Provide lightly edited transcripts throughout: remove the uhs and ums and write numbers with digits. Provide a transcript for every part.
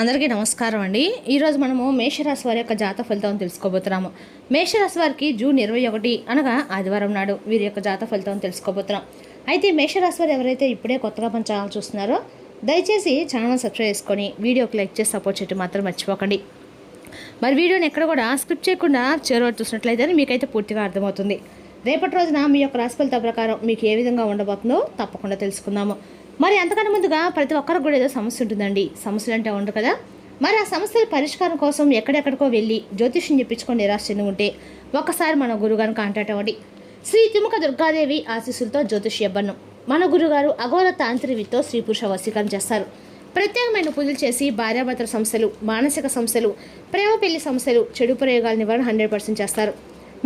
అందరికీ నమస్కారం అండి. ఈరోజు మనము మేషరాశి వారి యొక్క జాతక ఫలితం తెలుసుకోబోతున్నాము. మేషరాశి వారికి జూన్ 21 అనగా ఆదివారం నాడు వీరి యొక్క జాతక ఫలితం తెలుసుకోబోతున్నాం. అయితే మేషరాశి వారు ఎవరైతే ఇప్పుడే కొత్తగా మన ఛానల్ చూస్తున్నారో దయచేసి ఛానల్ సబ్స్క్రైబ్ చేసుకొని వీడియోకి లైక్ చేసి సపోర్ట్ చేయడం మాత్రం మర్చిపోకండి. మరి వీడియోని ఎక్కడ కూడా స్కిప్ చేయకుండా చివరి చూసినట్లయితే మీకైతే పూర్తిగా అర్థమవుతుంది. రేపటి రోజున మీ యొక్క రాశి ఫలితం ప్రకారం మీకు ఏ విధంగా ఉండబోతుందో తప్పకుండా తెలుసుకుందాము. మరి అంతకన్నా ముందుగా ప్రతి ఒక్కరికి కూడా ఏదో సమస్య ఉంటుందండి. సమస్యలు అంటే ఉండరు కదా. మరి ఆ సమస్యల పరిష్కారం కోసం ఎక్కడెక్కడికో వెళ్ళి జ్యోతిష్యం చెప్పించుకొని నిరాశ చెంది ఉంటే ఒక్కసారి మన గురుగారిని కాంటాక్ట్ అవ్వండి. శ్రీ తిముక దుర్గాదేవి ఆశీస్సులతో జ్యోతిష్యబ్బన్నం మన గురుగారు అఘోర తాంత్రివితో స్త్రీ పురుష వశీకరణ చేస్తారు. ప్రత్యేకమైన పూజలు చేసి భార్యాభర్తల సమస్యలు, మానసిక సమస్యలు, ప్రేమ పెళ్లి సమస్యలు, చెడు ప్రయోగాల నివారణ 100% చేస్తారు.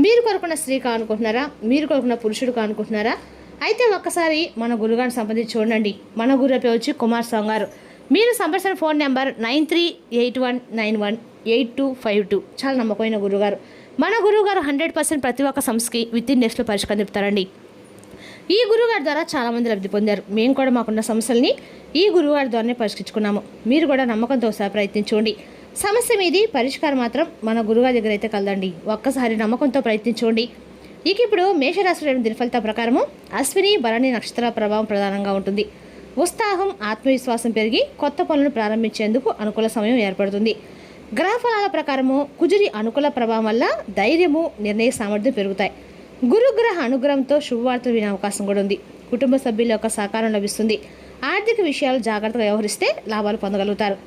మీరు కోరుకున్న స్త్రీ కానుకుంటున్నారా? మీరు కోరుకున్న పురుషుడు కానుకుంటున్నారా? అయితే ఒక్కసారి మన గురుగారిని సంబంధించి చూడండి. మన గురు పేరు వచ్చి కుమార్ స్వామి గారు. మీరు సంప్రదించిన ఫోన్ నెంబర్ 9381918252. చాలా నమ్మకమైన గురుగారు. మన గురువుగారు 100% ప్రతి ఒక్క సమస్యకి విత్ ఇన్ డేస్లో పరిష్కారం చెప్తారండి. ఈ గురువుగారి ద్వారా చాలామంది లబ్ధి పొందారు. మేము కూడా మాకున్న సమస్యల్ని ఈ గురువుగారి ద్వారానే పరిష్కరించుకున్నాము. మీరు కూడా నమ్మకంతో ఒకసారి ప్రయత్నించండి. సమస్య మీది పరిష్కారం మాత్రం మన గురువుగారి దగ్గర అయితే కలదండి. ఒక్కసారి నమ్మకంతో ప్రయత్నించండి. ఇక ఇప్పుడు మేషరాశి దినఫలిత ప్రకారము అశ్విని భరణి నక్షత్ర ప్రభావం ప్రధానంగా ఉంటుంది. ఉత్సాహం, ఆత్మవిశ్వాసం పెరిగి కొత్త పనులను ప్రారంభించేందుకు అనుకూల సమయం ఏర్పడుతుంది. గ్రహ ఫలాల ప్రకారము కుజుడి అనుకూల ప్రభావం వల్ల ధైర్యము, నిర్ణయ సామర్థ్యం పెరుగుతాయి. గురుగ్రహ అనుగ్రహంతో శుభవార్తలు వినే అవకాశం కూడా ఉంది. కుటుంబ సభ్యుల యొక్క సహకారం లభిస్తుంది. ఆర్థిక విషయాలు జాగ్రత్తగా వ్యవహరిస్తే లాభాలు పొందగలుగుతారు.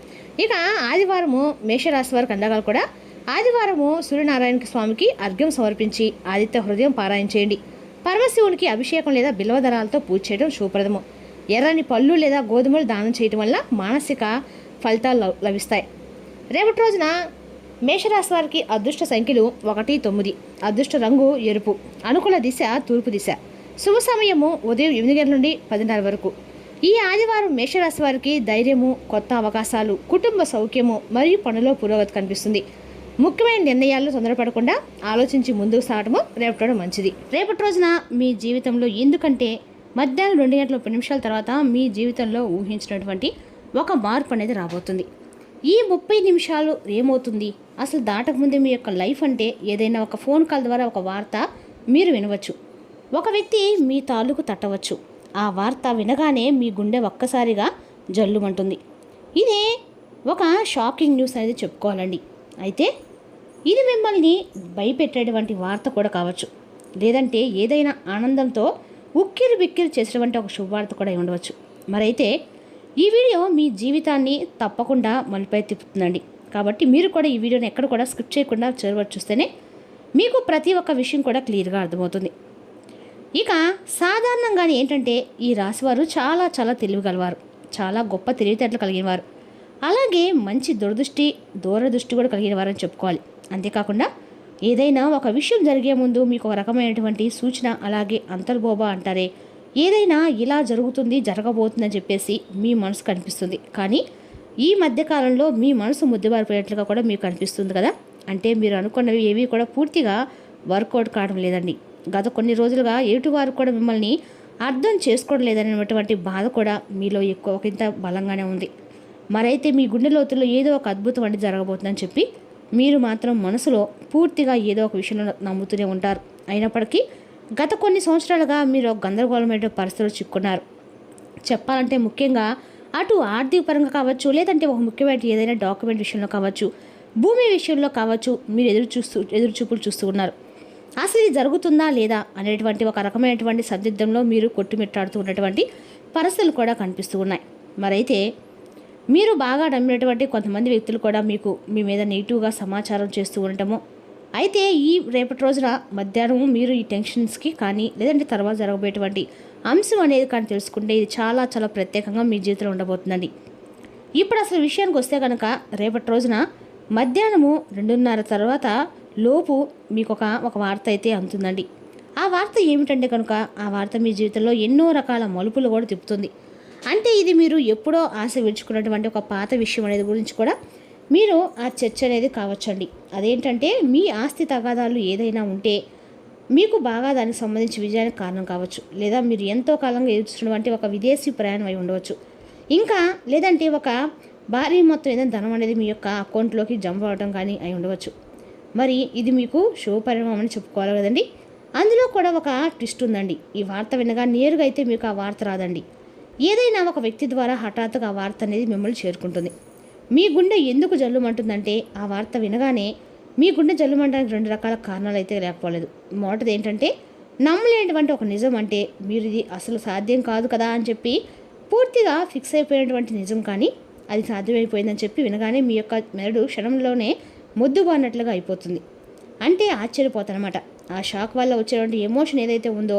ఇక ఆదివారము మేషరాశి వారికి అండగా కూడా ఆదివారము సూర్యనారాయణ స్వామికి అర్ఘ్యం సమర్పించి ఆదిత్య హృదయం పారాయణ చేయండి. పరమశివునికి అభిషేకం లేదా బిల్వదళాలతో పూజ చేయడం శుభప్రదము. ఎర్రని పళ్ళు లేదా గోధుమలు దానం చేయడం వల్ల మానసిక ఫలితాలు లభిస్తాయి. రేపటి రోజున మేషరాశి వారికి అదృష్ట సంఖ్యలు 1, 9. అదృష్ట రంగు ఎరుపు. అనుకూల దిశ తూర్పు దిశ. శుభ సమయము ఉదయం 8 గంటల నుండి 10:30 వరకు. ఈ ఆదివారం మేషరాశి వారికి ధైర్యము, కొత్త అవకాశాలు, కుటుంబ సౌఖ్యము మరియు పనులో పురోగతి కనిపిస్తుంది. ముఖ్యమైన నిర్ణయాలు తొందరపడకుండా ఆలోచించి ముందుకు సాగటము రేపటి మంచిది. రేపటి రోజున మీ జీవితంలో ఎందుకంటే మధ్యాహ్నం 2:30 తర్వాత మీ జీవితంలో ఊహించినటువంటి ఒక మార్పు అనేది రాబోతుంది. ఈ 30 నిమిషాలు ఏమవుతుంది అసలు దాటకముందే మీ యొక్క లైఫ్ అంటే ఏదైనా ఒక ఫోన్ కాల్ ద్వారా ఒక వార్త మీరు వినవచ్చు. ఒక వ్యక్తి మీ తాలూకు తట్టవచ్చు. ఆ వార్త వినగానే మీ గుండె ఒక్కసారిగా జల్లుమంటుంది. ఇదే ఒక షాకింగ్ న్యూస్ అనేది చెప్పుకోవాలండి. అయితే ఇది మిమ్మల్ని భయపెట్టేటువంటి వార్త కూడా కావచ్చు. లేదంటే ఏదైనా ఆనందంతో ఉక్కిరి బిక్కిరి చేసేటువంటి ఒక శుభవార్త కూడా ఉండవచ్చు. మరైతే ఈ వీడియో మీ జీవితాన్ని తప్పకుండా మలుపై తిప్పుతుందండి. కాబట్టి మీరు కూడా ఈ వీడియోని ఎక్కడ కూడా స్కిప్ చేయకుండా చివరి చూస్తేనే మీకు ప్రతి ఒక్క విషయం కూడా క్లియర్గా అర్థమవుతుంది. ఇక సాధారణంగానే ఏంటంటే ఈ రాశివారు చాలా చాలా తెలివిగలవారు, చాలా గొప్ప తెలివితేటలు కలిగిన వారు, అలాగే మంచి దూరదృష్టి కూడా కలిగిన వారని చెప్పుకోవాలి. అంతేకాకుండా ఏదైనా ఒక విషయం జరిగే ముందు మీకు ఒక రకమైనటువంటి సూచన, అలాగే అంతర్బోబా అంటారే, ఏదైనా ఇలా జరుగుతుంది జరగబోతుందని చెప్పేసి మీ మనసు కనిపిస్తుంది. కానీ ఈ మధ్యకాలంలో మీ మనసు ముద్దుబారిపోయేట్లుగా కూడా మీకు కనిపిస్తుంది కదా. అంటే మీరు అనుకున్నవి ఏవి కూడా పూర్తిగా వర్కౌట్ కావడం లేదండి. గత కొన్ని రోజులుగా ఎటువారు కూడా మిమ్మల్ని అర్థం చేసుకోవడం లేదనేటువంటి బాధ కూడా మీలో ఒకంత బలంగానే ఉంది. మరైతే మీ గుండె లోతుల్లో ఏదో ఒక అద్భుతం అనేది జరగబోతుందని చెప్పి మీరు మాత్రం మనసులో పూర్తిగా ఏదో ఒక విషయంలో నమ్ముతూనే ఉంటారు. అయినప్పటికీ గత కొన్ని సంవత్సరాలుగా మీరు గందరగోళమైన పరిస్థితులు చిక్కున్నారు. చెప్పాలంటే ముఖ్యంగా అటు ఆర్థిక పరంగా కావచ్చు, లేదంటే ఒక ముఖ్యమైన ఏదైనా డాక్యుమెంట్ విషయంలో కావచ్చు, భూమి విషయంలో కావచ్చు, మీరు ఎదురుచూపులు చూస్తూ ఉన్నారు. అసలు ఇది జరుగుతుందా లేదా అనేటువంటి ఒక రకమైనటువంటి సందిగ్ధంలో మీరు కొట్టుమిట్టాడుతూ ఉన్నటువంటి పరిస్థితులు కూడా కనిపిస్తూ ఉన్నాయి. మరైతే మీరు బాగా నమ్మినటువంటి కొంతమంది వ్యక్తులు కూడా మీ మీద నెగిటివ్గా సమాచారం చేస్తూ ఉండటము. అయితే ఈ రేపటి రోజున మధ్యాహ్నం మీరు ఈ టెన్షన్స్కి కానీ లేదంటే తర్వాత జరగబోయేటువంటి అంశం అనేది కానీ తెలుసుకుంటే ఇది చాలా చాలా ప్రత్యేకంగా మీ జీవితంలో ఉండబోతుందండి. ఇప్పుడు అసలు విషయానికి వస్తే కనుక రేపటి రోజున మధ్యాహ్నము 2:30 తర్వాత లోపు మీకు ఒక వార్త అయితే అందుతుందండి. ఆ వార్త ఏమిటంటే కనుక ఆ వార్త మీ జీవితంలో ఎన్నో రకాల మలుపులు కూడా తిప్పుతుంది. అంటే ఇది మీరు ఎప్పుడో ఆశ విడుచుకున్నటువంటి ఒక పాత విషయం అనేది గురించి కూడా మీరు ఆ చర్చ అనేది కావచ్చండి. అదేంటంటే మీ ఆస్తి తగాదాలు ఏదైనా ఉంటే మీకు బాగా దానికి సంబంధించి విజయానికి కారణం కావచ్చు. లేదా మీరు ఎంతో కాలంగా ఎదుర్కొన్నటువంటి ఒక విదేశీ ప్రయాణం అయి ఉండవచ్చు. ఇంకా లేదంటే ఒక భారీ మొత్తం ఏదైనా ధనం అనేది మీ యొక్క అకౌంట్లోకి జంప్ అవ్వడం కానీ అయి ఉండవచ్చు. మరి ఇది మీకు శుభ పరిణామం అని చెప్పుకోవాలి కదండి. అందులో కూడా ఒక ట్విస్ట్ ఉందండి. ఈ వార్త వినగా నేరుగా అయితే మీకు ఆ వార్త రాదండి. ఏదైనా ఒక వ్యక్తి ద్వారా హఠాత్తుగా ఆ వార్త అనేది మిమ్మల్ని చేరుకుంటుంది. మీ గుండె ఎందుకు జల్లుమంటుందంటే ఆ వార్త వినగానే మీ గుండె జల్లుమంటానికి 2 రకాల కారణాలు అయితే లేకపోలేదు. మొదటిది ఏంటంటే నమ్మలేనటువంటి ఒక నిజం, అంటే మీరు ఇది అసలు సాధ్యం కాదు కదా అని చెప్పి పూర్తిగా ఫిక్స్ అయిపోయినటువంటి నిజం, కానీ అది సాధ్యమైపోయిందని చెప్పి వినగానే మీ యొక్క మెదడు క్షణంలోనే మొద్దుబారినట్లుగా అయిపోతుంది. అంటే ఆశ్చర్యపోతారనమాట. ఆ షాక్ వల్ల వచ్చేటువంటి ఎమోషన్ ఏదైతే ఉందో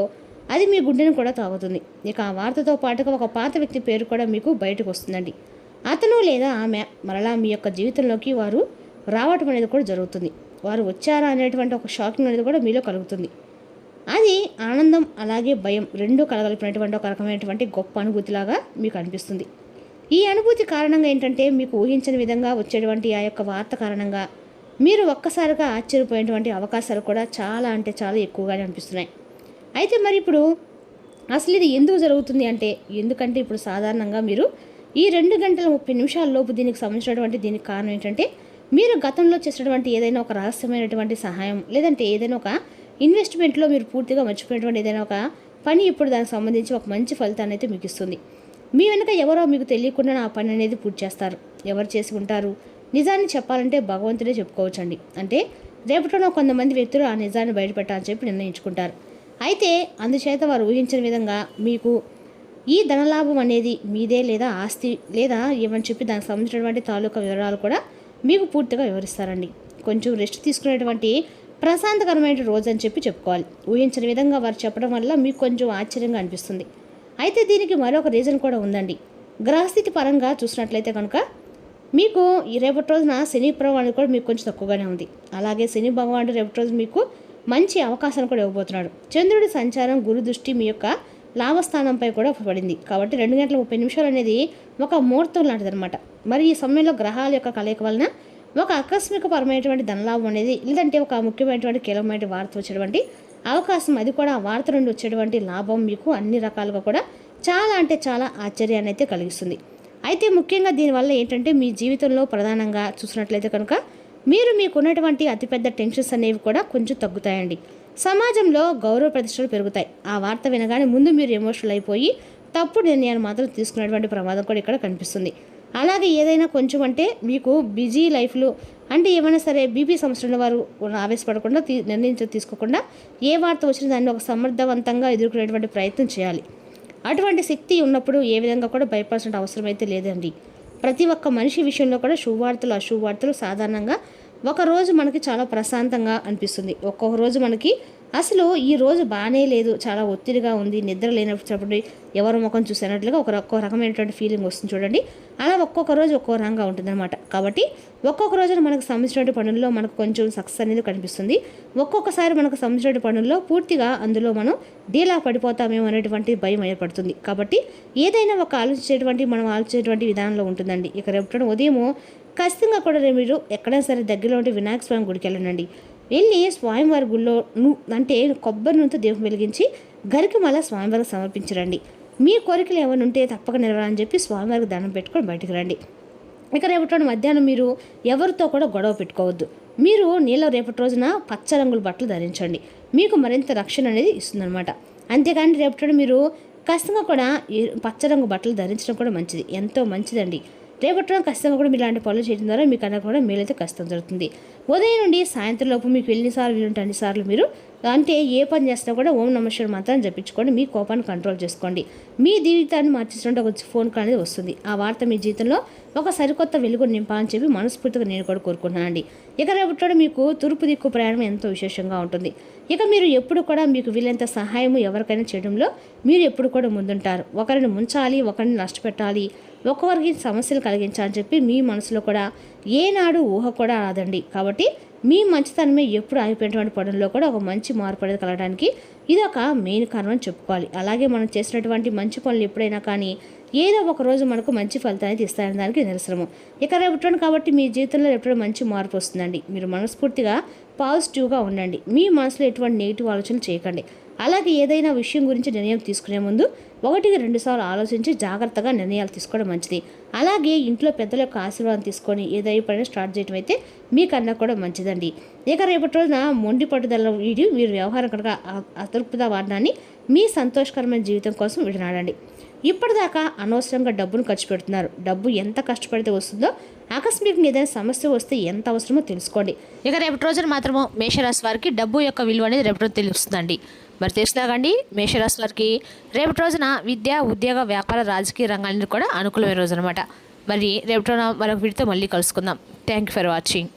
అది మీ గుండెను కూడా తాగుతుంది. ఇక ఆ వార్తతో పాటుగా ఒక పాత వ్యక్తి పేరు కూడా మీకు బయటకు వస్తుందండి. అతను లేదా ఆమె మరలా మీ యొక్క జీవితంలోకి వారు రావటం అనేది కూడా జరుగుతుంది. వారు వచ్చారా అనేటువంటి ఒక షాకింగ్ అనేది కూడా మీలో కలుగుతుంది. అది ఆనందం అలాగే భయం రెండూ కలగలిపినటువంటి ఒక రకమైనటువంటి గొప్ప అనుభూతిలాగా మీకు అనిపిస్తుంది. ఈ అనుభూతి కారణంగా ఏంటంటే మీకు ఊహించని విధంగా వచ్చేటువంటి ఆ యొక్క వార్త కారణంగా మీరు ఒక్కసారిగా ఆశ్చర్యపోయేటువంటి అవకాశాలు కూడా చాలా అంటే చాలా ఎక్కువగానే అనిపిస్తున్నాయి. అయితే మరి ఇప్పుడు అసలు ఇది ఎందుకు జరుగుతుంది అంటే, ఎందుకంటే ఇప్పుడు సాధారణంగా మీరు ఈ 2 గంటల 30 నిమిషాల లోపు దీనికి సంబంధించినటువంటి దీనికి కారణం ఏంటంటే మీరు గతంలో చేసినటువంటి ఏదైనా ఒక రహస్యమైనటువంటి సహాయం, లేదంటే ఏదైనా ఒక ఇన్వెస్ట్మెంట్లో మీరు పూర్తిగా మర్చిపోయినటువంటి ఏదైనా ఒక పని ఇప్పుడు దానికి సంబంధించి ఒక మంచి ఫలితాన్ని అయితే మీకు ఇస్తుంది. మీ వెనుక ఎవరో మీకు తెలియకుండా ఆ పని అనేది పూర్తి చేస్తారు. ఎవరు చేసి ఉంటారు? నిజాన్ని చెప్పాలంటే భగవంతుడే చెప్పుకోవచ్చండి. అంటే రేపటిలో కొంతమంది వ్యక్తులు ఆ నిజాన్ని బయటపెట్టాలని చెప్పి నిర్ణయించుకుంటారు. అయితే అందుచేత వారు ఊహించిన విధంగా మీకు ఈ ధనలాభం అనేది మీదే లేదా ఆస్తి లేదా ఏమని చెప్పి దానికి సంబంధించినటువంటి తాలూకా వివరాలు కూడా మీకు పూర్తిగా వివరిస్తారండి. కొంచెం రెస్ట్ తీసుకునేటువంటి ప్రశాంతకరమైన రోజు అని చెప్పి చెప్పుకోవాలి. ఊహించిన విధంగా వారు చెప్పడం వల్ల మీకు కొంచెం ఆశ్చర్యంగా అనిపిస్తుంది. అయితే దీనికి మరొక రీజన్ కూడా ఉందండి. గ్రహస్థితి పరంగా చూసినట్లయితే కనుక మీకు ఈ రేపటి రోజున శని ప్రభావం కూడా మీకు కొంచెం తక్కువగానే ఉంది. అలాగే శని భగవానుడు రేపటి రోజు మీకు మంచి అవకాశాన్ని కూడా ఇవ్వబోతున్నాడు. చంద్రుడి సంచారం గురు దృష్టి మీ యొక్క లాభస్థానంపై కూడా పడింది. కాబట్టి 2 గంటల 30 నిమిషాలు అనేది ఒక ముహూర్తం లాంటిది అనమాట. మరి ఈ సమయంలో గ్రహాల యొక్క కలయిక వలన ఒక ఆకస్మికపరమైనటువంటి ధనలాభం అనేది, లేదంటే ఒక ముఖ్యమైనటువంటి కీలకమైన వార్త వచ్చేటువంటి అవకాశం, అది కూడా ఆ వార్త నుండి వచ్చేటువంటి లాభం మీకు అన్ని రకాలుగా కూడా చాలా అంటే చాలా ఆశ్చర్యాన్ని అయితే కలిగిస్తుంది. అయితే ముఖ్యంగా దీనివల్ల ఏంటంటే మీ జీవితంలో ప్రధానంగా చూసినట్లయితే కనుక మీకున్నటువంటి అతిపెద్ద టెన్షన్స్ అనేవి కూడా కొంచెం తగ్గుతాయండి. సమాజంలో గౌరవ ప్రతిష్టలు పెరుగుతాయి. ఆ వార్త వినగానే ముందు మీరు ఎమోషనల్ అయిపోయి తప్పుడు నిర్ణయాలు మాత్రం తీసుకునేటువంటి ప్రమాదం కూడా ఇక్కడ కనిపిస్తుంది. అలాగే ఏదైనా కొంచెం అంటే మీకు బిజీ లైఫ్లో అంటే ఏమైనా సరే బీపీ సమస్యల వారు ఆవేశపడకుండా నిర్ణయం తీసుకోకుండా ఏ వార్త వచ్చినా దాన్ని ఒక సమర్థవంతంగా ఎదుర్కొనేటువంటి ప్రయత్నం చేయాలి. అటువంటి శక్తి ఉన్నప్పుడు ఏ విధంగా కూడా భయపడాల్సిన అవసరం అయితే లేదండి. ప్రతి ఒక్క మనిషి విషయంలో కూడా శుభవార్తలు అశుభవార్తలు సాధారణంగా ఒకరోజు మనకి చాలా ప్రశాంతంగా అనిపిస్తుంది. ఒక్కొక్క రోజు మనకి అసలు ఈ రోజు బాగానే లేదు, చాలా ఒత్తిడిగా ఉంది, నిద్ర లేనప్పుడు ఎవరి ముఖం చూసినట్లుగా ఒక్కో రకమైనటువంటి ఫీలింగ్ వస్తుంది చూడండి. అలా ఒక్కొక్క రోజు ఒక్కో రకంగా ఉంటుందన్నమాట. కాబట్టి ఒక్కొక్క రోజున మనకు సంబంధించిన పనుల్లో మనకు కొంచెం సక్సెస్ అనేది కనిపిస్తుంది. ఒక్కొక్కసారి మనకు సంబంధించిన పనుల్లో పూర్తిగా అందులో మనం డీలా పడిపోతామేమో అనేటువంటి భయం ఏర్పడుతుంది. కాబట్టి ఏదైనా ఒక మనం ఆలోచించేటువంటి విధానంలో ఉంటుందండి. ఇక రేపు ఉదయం ఖచ్చితంగా కూడా మీరు ఎక్కడైనా సరే దగ్గరలో ఉంటే వినాయక స్వామి గుడికి వెళ్ళండి. వెళ్ళి స్వామివారి గుళ్ళో అంటే కొబ్బరి నూనెతో దీపం వెలిగించి గరికమాల స్వామివారికి సమర్పించరండి. మీ కోరికలు ఏమైనా ఉంటే తప్పక నెరవేరాలని చెప్పి స్వామివారికి దండం పెట్టుకొని బయటకు రండి. ఇక రేపటి మధ్యాహ్నం మీరు ఎవరితో కూడా గొడవ పెట్టుకోవద్దు. మీరు రేపటి రోజున పచ్చ రంగుల బట్టలు ధరించండి. మీకు మరింత రక్షణ అనేది ఇస్తుందన్నమాట. అంతేకాని రేపటి మీరు ఖచ్చితంగా కూడా పచ్చ రంగు బట్టలు ధరించడం కూడా మంచిది, ఎంతో మంచిదండి. రేపటి రోజు ఖచ్చితంగా కూడా మీరు ఇలాంటి పనులు చేయడం ద్వారా మీకు అన్న కూడా మేలైతే ఖచ్చితంగా జరుగుతుంది. ఉదయం నుండి సాయంత్రం లోపు మీకు ఎన్నిసార్లు వీలుంటే అన్నిసార్లు మీరు అంటే ఏ పని చేసినా కూడా ఓం నమః శివాయ మంత్రాన్ని జపించుకోండి. మీ కోపాన్ని కంట్రోల్ చేసుకోండి. మీ జీవితాన్ని మార్చేసినట్టు ఒక ఫోన్ కాల్ అనేది వస్తుంది. ఆ వార్త మీ జీవితంలో ఒక సరికొత్త వెలుగు నింపాలని చెప్పి మనస్ఫూర్తిగా నేను కూడా కోరుకుంటున్నానండి. ఇక రేపటి మీకు తూర్పు దిక్కు ప్రయాణం ఎంతో విశేషంగా ఉంటుంది. ఇక మీరు ఎప్పుడు కూడా మీకు వీలైనంత సహాయం ఎవరికైనా చేయడంలో మీరు ఎప్పుడు కూడా ముందుంటారు. ఒకరిని ముంచాలి, ఒకరిని నష్టపెట్టాలి, ఒక్కొక్కరికి సమస్యలు కలిగించాలని చెప్పి మీ మనసులో కూడా ఏనాడు ఊహ కూడా రాదండి. కాబట్టి మీ మంచితనమే ఎప్పుడు ఆగిపోయినటువంటి పనుల్లో కూడా ఒక మంచి మార్పు అనేది కలగడానికి ఇది ఒక మెయిన్ కారణం అని చెప్పుకోవాలి. అలాగే మనం చేసినటువంటి మంచి పనులు ఎప్పుడైనా కానీ ఏదో ఒక రోజు మనకు మంచి ఫలితాన్ని ఇస్తాయని దానికి నిరసనము. ఇక రేపటి కాబట్టి మీ జీవితంలో ఎప్పుడో మంచి మార్పు వస్తుందండి. మీరు మనస్ఫూర్తిగా పాజిటివ్గా ఉండండి. మీ మనసులో ఎటువంటి నెగిటివ్ ఆలోచనలు చేయకండి. అలాగే ఏదైనా విషయం గురించి నిర్ణయం తీసుకునే ముందు 1-2 సార్లు ఆలోచించి జాగ్రత్తగా నిర్ణయాలు తీసుకోవడం మంచిది. అలాగే ఇంట్లో పెద్దల యొక్క ఆశీర్వాదం తీసుకొని ఏదైనా పని స్టార్ట్ చేయడం అయితే మీకన్నా కూడా మంచిదండి. ఇక రేపటి రోజున మొండి పట్టుదల వీడి మీరు వ్యవహారం కనుక అతృప్తిగా వాడడాన్ని మీ సంతోషకరమైన జీవితం కోసం విడనాడండి. ఇప్పటిదాకా అనవసరంగా డబ్బును ఖర్చు పెడుతున్నారు. డబ్బు ఎంత కష్టపడితే వస్తుందో ఆకస్మికంగా ఏదైనా సమస్య వస్తే ఎంత అవసరమో తెలుసుకోండి. ఇక రేపటి రోజున మాత్రము మేషరాశి వారికి డబ్బు యొక్క విలువ అనేది రేపటి రోజు తెలుస్తుందండి. మరి తెలిసినాకండి మేషరాశి వారికి రేపటి రోజున విద్య, ఉద్యోగ, వ్యాపార, రాజకీయ రంగాలన్నీ కూడా అనుకూలమైన రోజు అనమాట. మరి రేపటి రోజున మరొక వీడితో మళ్ళీ కలుసుకుందాం. Thank you for watching.